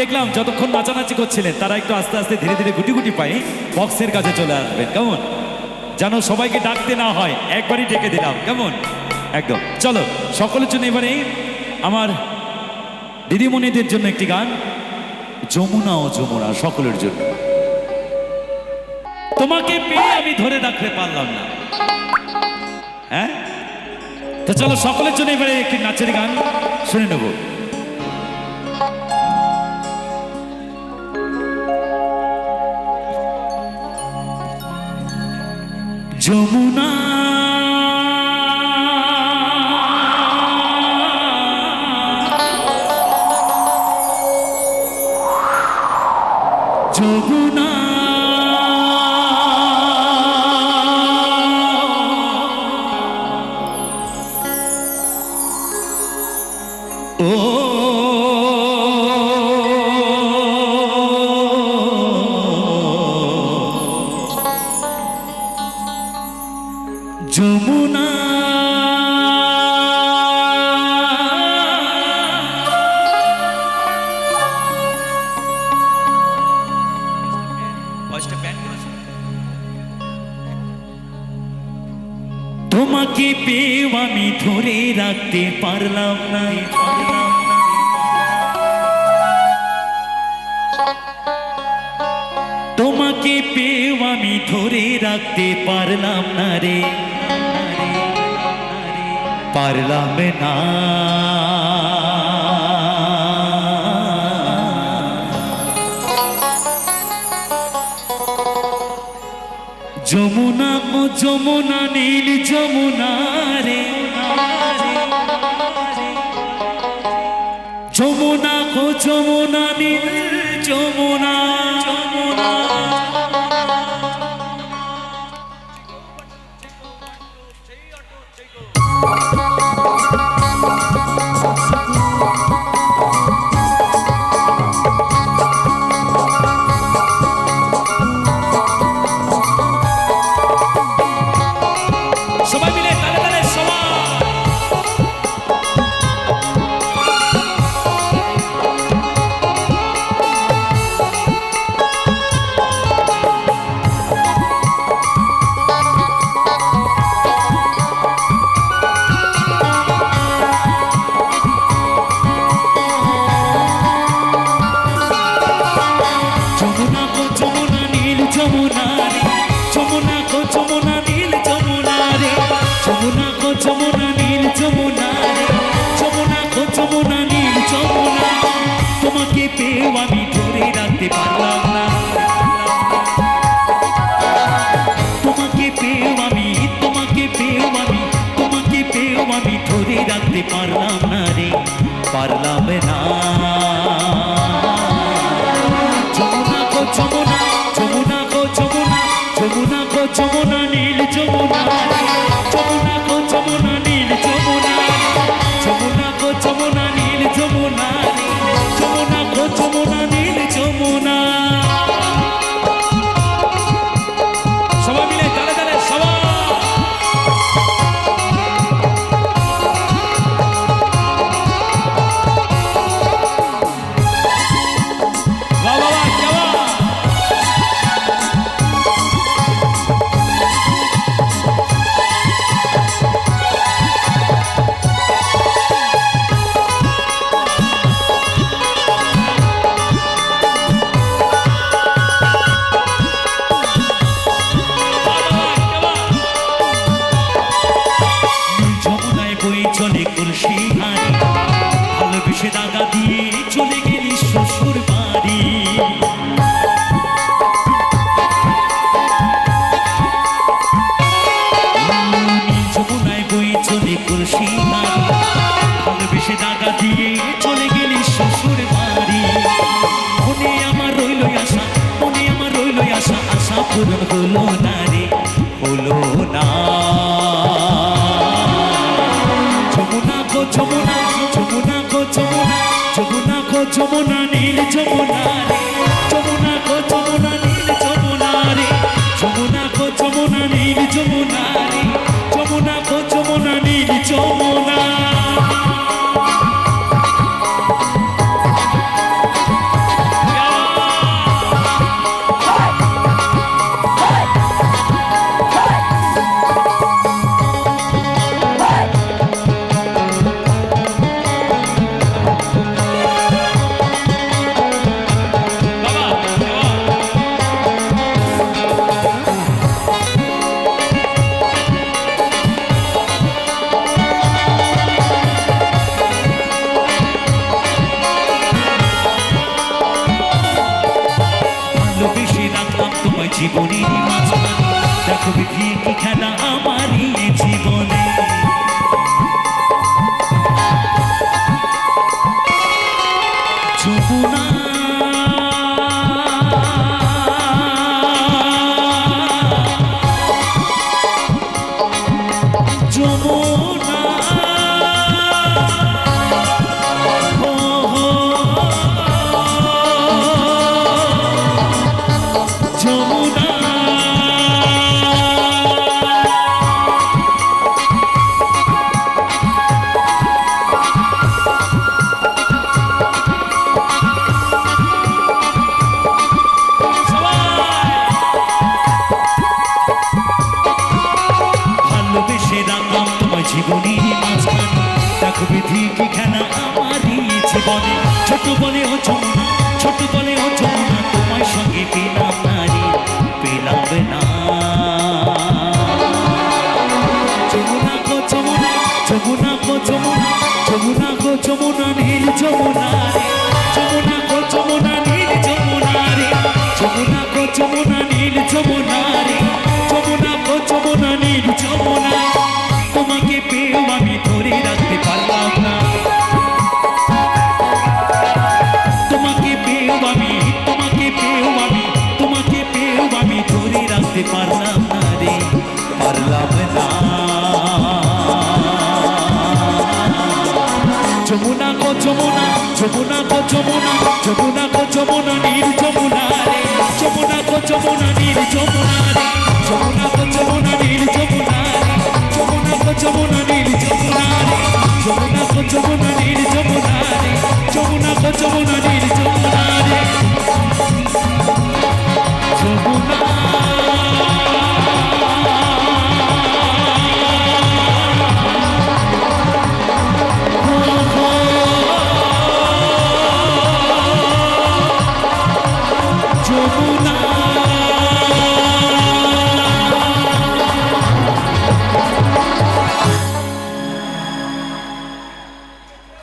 দেখলাম যতক্ষণ নাচানাচি করছিলেন তারা একটু আস্তে আস্তে ধীরে ধীরে গুটি গুটি পায়ে বক্সের কাছে চলে আসবেন। কেমন যেন সবাইকে ডাকতে না হয়, একবারই ডেকে দিলাম। কেমন একদম। চলো সকলের জন্য এবারে আমার দিদিমণিদের জন্য একটি গান, যমুনা ও যমুনা, সকলের জন্য। তোমাকে পেয়ে আমি ধরে রাখতে পারলাম না। হ্যাঁ, তো চলো সকলের জন্য এবারে একটি নাচের গান শুনে নেব। যমুনা যমুনা ও যমুনা তোমাকে পেয়ে আমি ধরে রাখতে পারলাম না, তোমাকে পেয়ে আমি ধরে রাখতে পারলাম না রে, পারলাম না। যমুনা ও যমুনা নীল যমুনা রে, যমুনা ও যমুনা নীল যমুনা, যমুনা সবাই মিলে তালে তালে সবাই। যমুনা গো যমুনা নীল যমুনা রে, যমুনা গো যমুনা নীল যমুনা রে, যমুনা গো যমুনা নীল যমুনা রে, যমুনা গো যমুনা নীল যমুনা। তোমাকে পেয়ে আমি ধরে রাখতে পারলাম না, তোমাকে পেয়ে আমি, তোমাকে পেয়ে আমি, তোমাকে পেয়ে আমি ধরে রাখতে পারলাম না রে, পারলাম না। যমুনা গো যমুনা, যমুনা গো যমুনা, যমুনা গো যমুনা নীল যমুনা রে, যমুনা গো যমুনা নীল যমুনা, যমুনা গো যমুনা নীল যমুনা রে, যমুনা গো যমুনা নীল যমুনা। সবাই মিলে তালে তালে সবাই। বাহ বাহ বাহ, কেমন যমুনায় বই চলে কলসি হারি, ভালোবেসে দাগা দিয়ে চলে গেলি শ্বশুর বাড়ি। যমুনায় বই চলে কলসি হারি, ভালোবেসে দাগা দিয়ে চলে গেলি শ্বশুর বাড়ি। মনে আমার রইল আশা, মনে আমার রইল আশা, আশা পূরণ হলো না রে, হলো না। যমুনা গো যমুনা, যমুনা গো যমুনা, যমুনা গো যমুনা নীল যমুনা রে, যমুনা গো যমুনা নীল যমুনা রে, যমুনা গো যমুনা নীল যমুনা রে, যমুনা গো যমুনা নীল যমুনা। জীবনের মাঝখানে দেখো বিধি কি খেলা আমারই জীবনে যমুনা যমুনা যমুনা ভালোবেসে রাখলাম তোমার জীবনের মাঝখানে দেখো বিধি কি খেলা আমারই জীবনে ছোট বলে ও যমুনা ছোট বলে ও যমুনা তোমার সঙ্গে পেলাম নারী পেলাম না যমুনা গো যমুনা যমুনা গো যমুনা যমুনা গো যমুনা নীল যমুনা রে যমুনা গো যমুনা নীল যমুনা রে যমুনা গো যমুনা নীল যমুনা রে যমুনা গো যমুনা নীল যমুনা তোমাকে পেয়েও আমি ধরে রাখতে পারলাম না তোমাকে পেয়েও আমি ধরে রাখতে পারলাম না রে পারলাম না যমুনা গো যমুনা যমুনা গো যমুনা যমুনা গো যমুনা নীল যমুনা রে যমুনা গো যমুনা নীল যমুনা রে যমুনা গো যমুনা নীল যমুনা রে যমুনা গো যমুনা নীল যমুনা রে যমুনা গো যমুনা নীল যমুনা রে